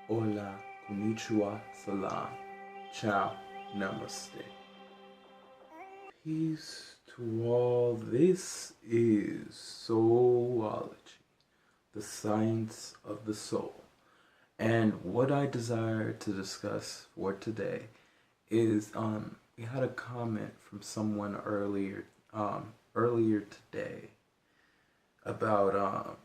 Hola, Konnichiwa, Salaam, Ciao Namaste. Peace to all. This is Soulology, the science of the soul. And what I desire to discuss for today is we had a comment from someone earlier today about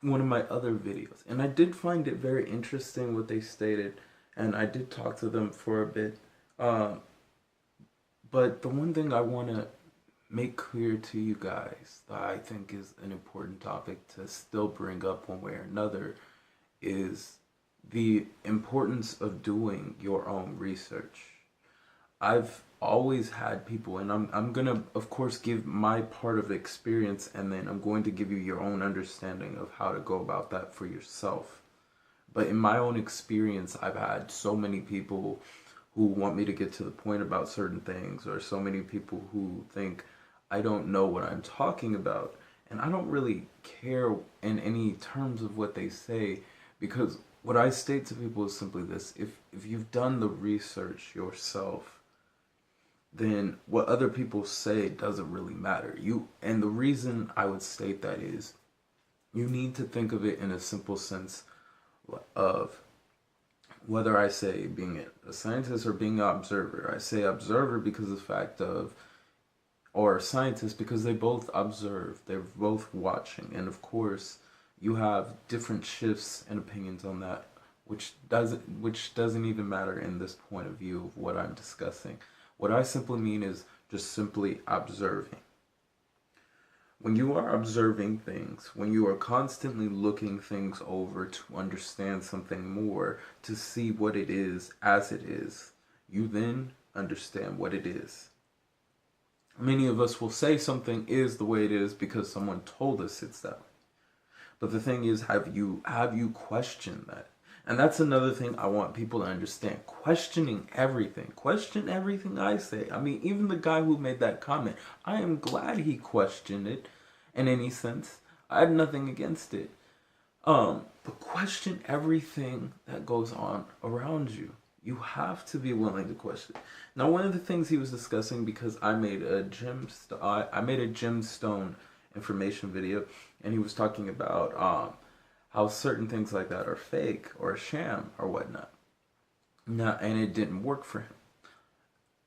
one of my other videos, and I did find it very interesting what they stated, and I did talk to them for a bit. Um, but the one thing I want to make clear to you guys that I think is an important topic to still bring up one way or another is the importance of doing your own research. I've always had people, and I'm gonna, of course, give my part of the experience, and then I'm going to give you your own understanding of how to go about that for yourself. But in my own experience, I've had so many people who want me to get to the point about certain things, or so many people who think I don't know what I'm talking about. And I don't really care in any terms of what they say, because what I state to people is simply this: if you've done the research yourself, then what other people say doesn't really matter. And the reason I would state that is you need to think of it in a simple sense of whether I say being a scientist or being an observer. I say observer because of the fact of, or scientist because they both observe, they're both watching, and of course you have different shifts and opinions on that, which doesn't even matter in this point of view of what I'm discussing. What I simply mean is just simply observing. When you are observing things, when you are constantly looking things over to understand something more, to see what it is as it is, you then understand what it is. Many of us will say something is the way it is because someone told us it's that way. But the thing is, have you questioned that? And that's another thing I want people to understand. Questioning everything. Question everything I say. I mean, even the guy who made that comment, I am glad he questioned it in any sense. I had nothing against it. But question everything that goes on around you. You have to be willing to question. Now, one of the things he was discussing, because I made a gemstone information video, and he was talking about how certain things like that are fake or a sham or whatnot. Now, and it didn't work for him.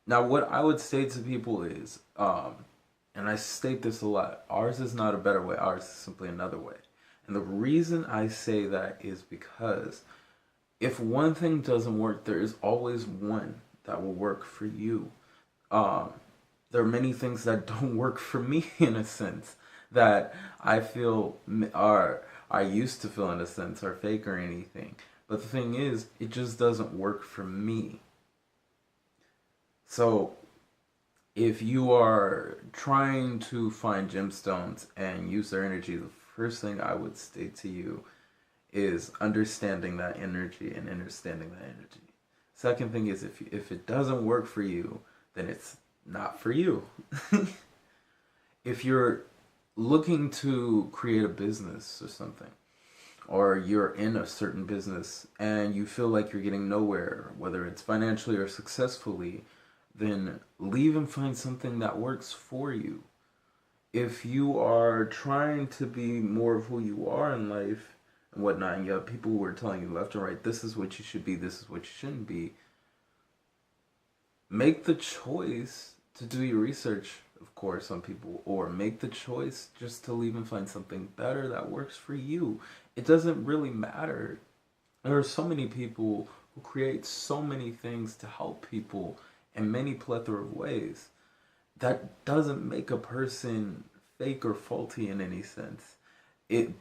Now, what I would say to people is, and I state this a lot, ours is not a better way, ours is simply another way. And the reason I say that is because if one thing doesn't work, there is always one that will work for you. Um, there are many things that don't work for me in a sense that I feel are I used to feel in a sense are fake or anything. But the thing is, it just doesn't work for me. So if you are trying to find gemstones and use their energy, the first thing I would state to you is understanding that energy and understanding that energy. Second thing is, if it doesn't work for you, then it's not for you. If you're looking to create a business or something, or you're in a certain business and you feel like you're getting nowhere, whether it's financially or successfully, then leave and find something that works for you. If you are trying to be more of who you are in life and whatnot, and you have people who are telling you left and right, this is what you should be, this is what you shouldn't be, make the choice to do your research, of course, on people, or make the choice just to leave and find something better that works for you. It doesn't really matter. There are so many people who create so many things to help people in many plethora of ways. That doesn't make a person fake or faulty in any sense.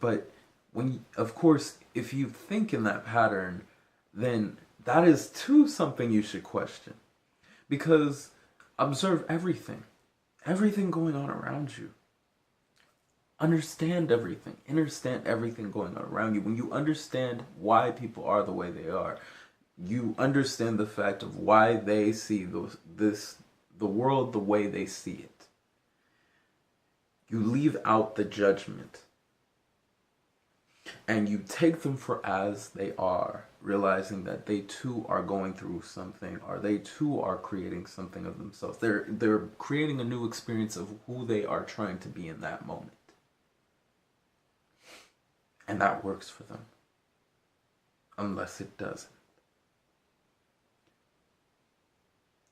But when, of course, if you think in that pattern, then that is too something you should question. Because observe everything going on around you. Understand everything going on around you. When you understand why people are the way they are, you understand the fact of why they see the world the way they see it. You leave out the judgment. and you take them for as they are, realizing that they too are going through something, or they too are creating something of themselves. They're creating a new experience of who they are trying to be in that moment. And that works for them. Unless it doesn't.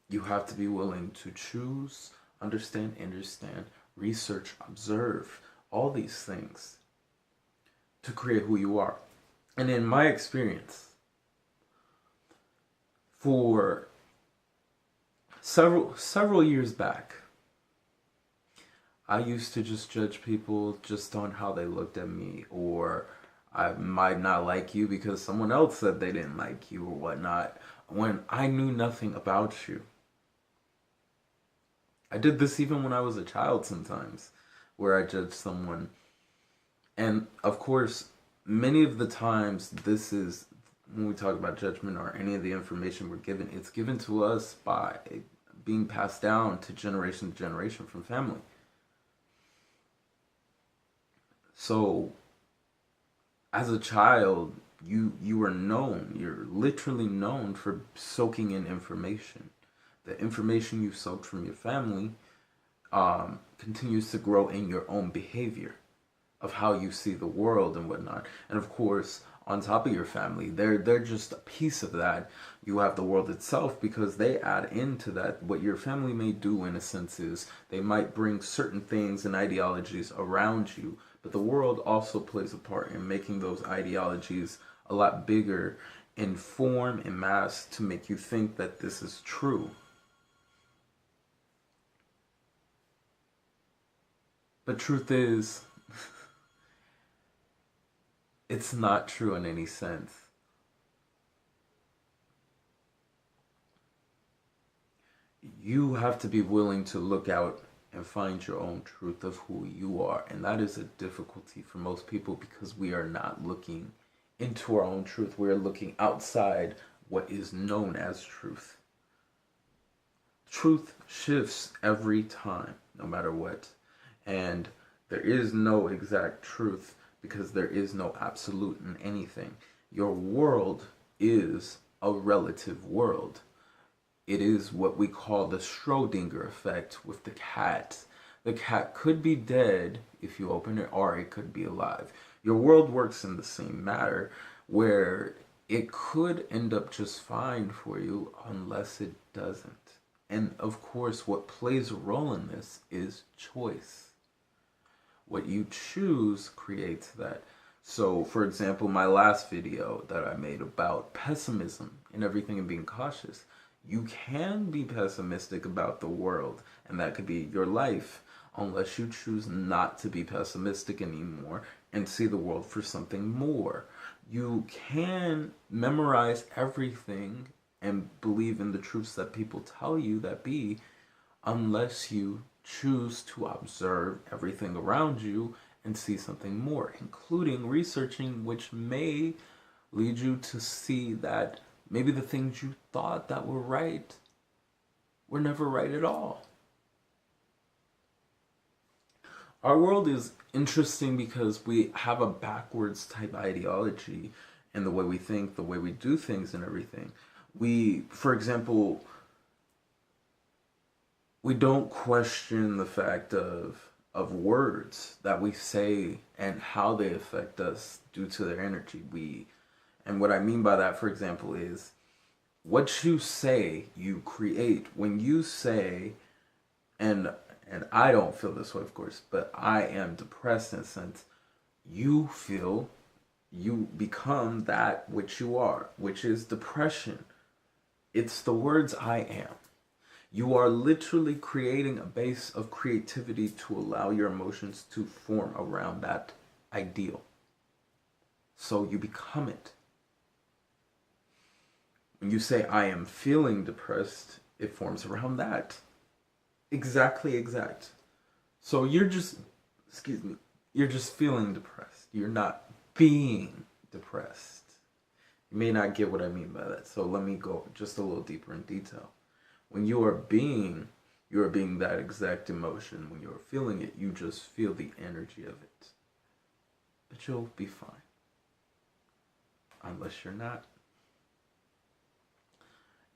You have to be willing to choose, understand, research, observe, all these things to create who you are. And in my experience, for several years back, I used to just judge people just on how they looked at me, or I might not like you because someone else said they didn't like you or whatnot, when I knew nothing about you. I did this even when I was a child sometimes, where I judged someone. And of course, many of the times, this is when we talk about judgment or any of the information we're given, it's given to us by being passed down to generation from family. So, as a child, you are known, you're literally known for soaking in information. The information you soaked from your family continues to grow in your own behavior of how you see the world and whatnot. And of course, on top of your family, they're just a piece of that. You have the world itself, because they add into that. What your family may do, in a sense, is they might bring certain things and ideologies around you, but the world also plays a part in making those ideologies a lot bigger in form and mass to make you think that this is true. But truth is, it's not true in any sense. You have to be willing to look out and find your own truth of who you are. And that is a difficulty for most people, because we are not looking into our own truth. We are looking outside what is known as truth. Truth shifts every time, no matter what. And there is no exact truth, because there is no absolute in anything. Your world is a relative world. It is what we call the Schrodinger effect with the cat. The cat could be dead if you open it, or it could be alive. Your world works in the same matter, where it could end up just fine for you unless it doesn't. And of course, what plays a role in this is choice. What you choose creates that. So, for example, my last video that I made about pessimism and everything and being cautious, you can be pessimistic about the world, and that could be your life, unless you choose not to be pessimistic anymore and see the world for something more. You can memorize everything and believe in the truths that people tell you that be, unless you choose to observe everything around you and see something more, including researching, which may lead you to see that maybe the things you thought that were right were never right at all. Our world is interesting because we have a backwards type ideology in the way we think, the way we do things and everything. We, for example, we don't question the fact of words that we say and how they affect us due to their energy. And what I mean by that, for example, is what you say, you create. When you say, and I don't feel this way, of course, but I am depressed in a sense, you become that which you are, which is depression. It's the words I am. You are literally creating a base of creativity to allow your emotions to form around that ideal. So you become it. When you say, I am feeling depressed, it forms around that. Exact. So you're just feeling depressed. You're not being depressed. You may not get what I mean by that. So let me go just a little deeper in detail. When you are being that exact emotion. When you're feeling it, you just feel the energy of it. But you'll be fine. unless you're not.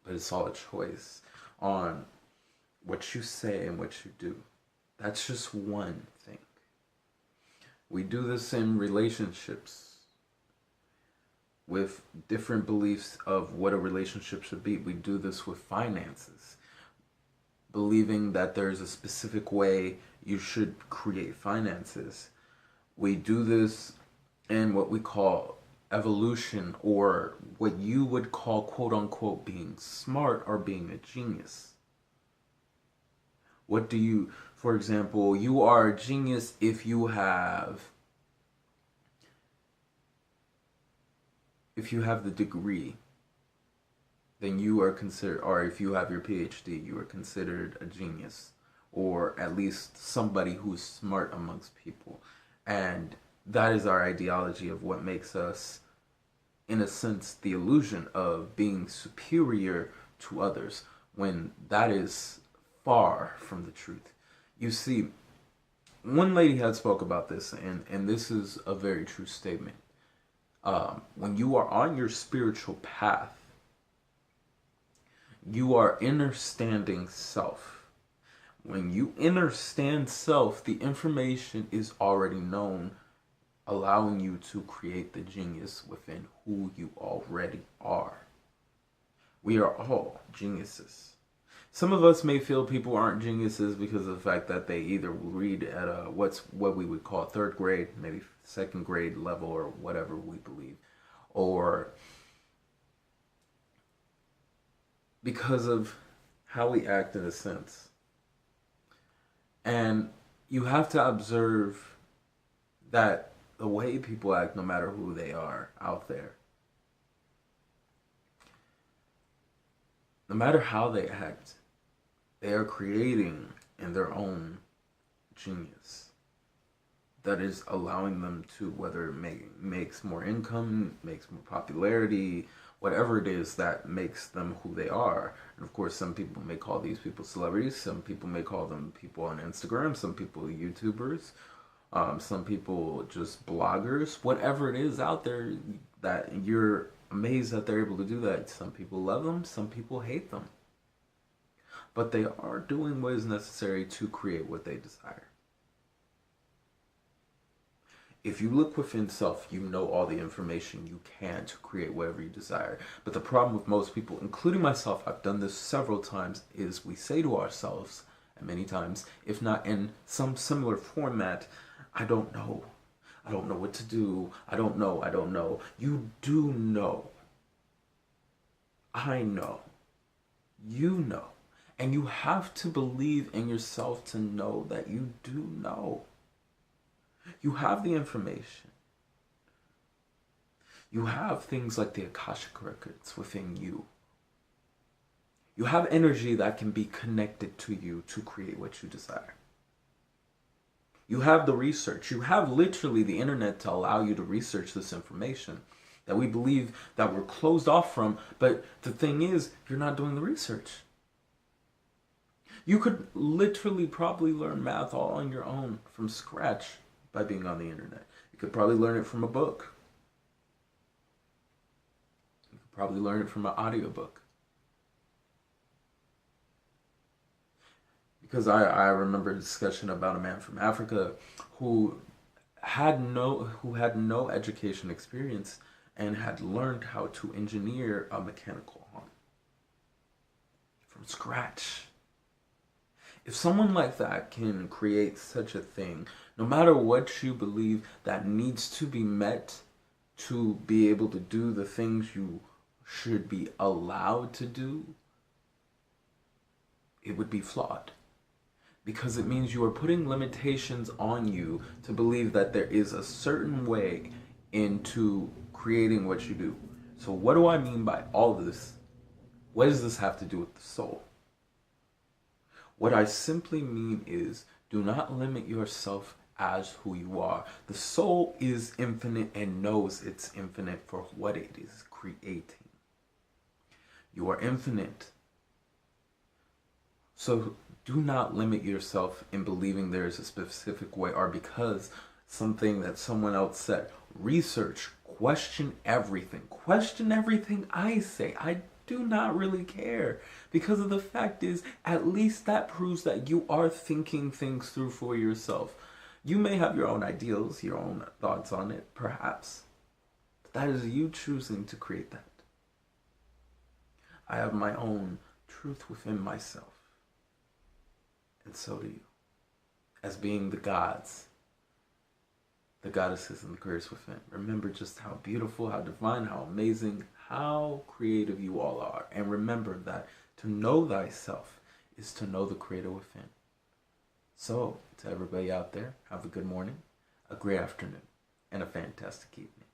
But it's all a choice on what you say and what you do. That's just one thing. We do this in relationships with different beliefs of what a relationship should be. We do this with finances, believing that there's a specific way you should create finances. We do this in what we call evolution, or what you would call quote unquote being smart or being a genius. What do you, for example, you are a genius if you have the degree, then you are considered, or if you have your PhD, you are considered a genius, or at least somebody who's smart amongst people. And that is our ideology of what makes us, in a sense, the illusion of being superior to others, when that is far from the truth. You see, one lady had spoke about this, and this is a very true statement. When you are on your spiritual path, you are understanding self. When you understand self, the information is already known, allowing you to create the genius within who you already are. We are all geniuses. Some of us may feel people aren't geniuses because of the fact that they either read at what we would call third grade, maybe second grade level, or whatever we believe, or because of how we act in a sense. And you have to observe that the way people act, no matter who they are out there, no matter how they act, they are creating in their own genius that is allowing them to, whether it makes more income, makes more popularity, whatever it is that makes them who they are. And of course, some people may call these people celebrities, some people may call them people on Instagram, some people YouTubers, some people just bloggers, whatever it is out there that you're amazed that they're able to do that. Some people love them, some people hate them. But they are doing what is necessary to create what they desire. If you look within self, you know all the information you can to create whatever you desire. But the problem with most people, including myself, I've done this several times, is we say to ourselves, and many times, if not in some similar format, I don't know. I don't know what to do. I don't know. You do know. I know. You know. And you have to believe in yourself to know that you do know. You have the information. You have things like the Akashic records within you. You have energy that can be connected to you to create what you desire. You have the research. You have literally the internet to allow you to research this information that we believe that we're closed off from. But the thing is, you're not doing the research. You could literally probably learn math all on your own from scratch by being on the internet. You could probably learn it from a book. You could probably learn it from an audiobook. Because I remember a discussion about a man from Africa who had no education experience and had learned how to engineer a mechanical home from scratch. If someone like that can create such a thing, no matter what you believe that needs to be met to be able to do the things you should be allowed to do, it would be flawed. Because it means you are putting limitations on you to believe that there is a certain way into creating what you do. So what do I mean by all this? What does this have to do with the soul? What I simply mean is, do not limit yourself as who you are. The soul is infinite and knows it's infinite for what it is creating. You are infinite. So do not limit yourself in believing there is a specific way, or because something that someone else said. research, question everything. Question everything I say. I do not really care, because of the fact is, at least that proves that you are thinking things through for yourself. You may have your own ideals, your own thoughts on it, perhaps. But that is you choosing to create that. I have my own truth within myself. And so do you. As being the gods, the goddesses, and the creators within. Remember just how beautiful, how divine, how amazing, how creative you all are. And remember that to know thyself is to know the creator within. So, to everybody out there, have a good morning, a great afternoon, and a fantastic evening.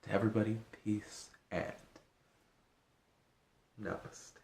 To everybody, peace and namaste.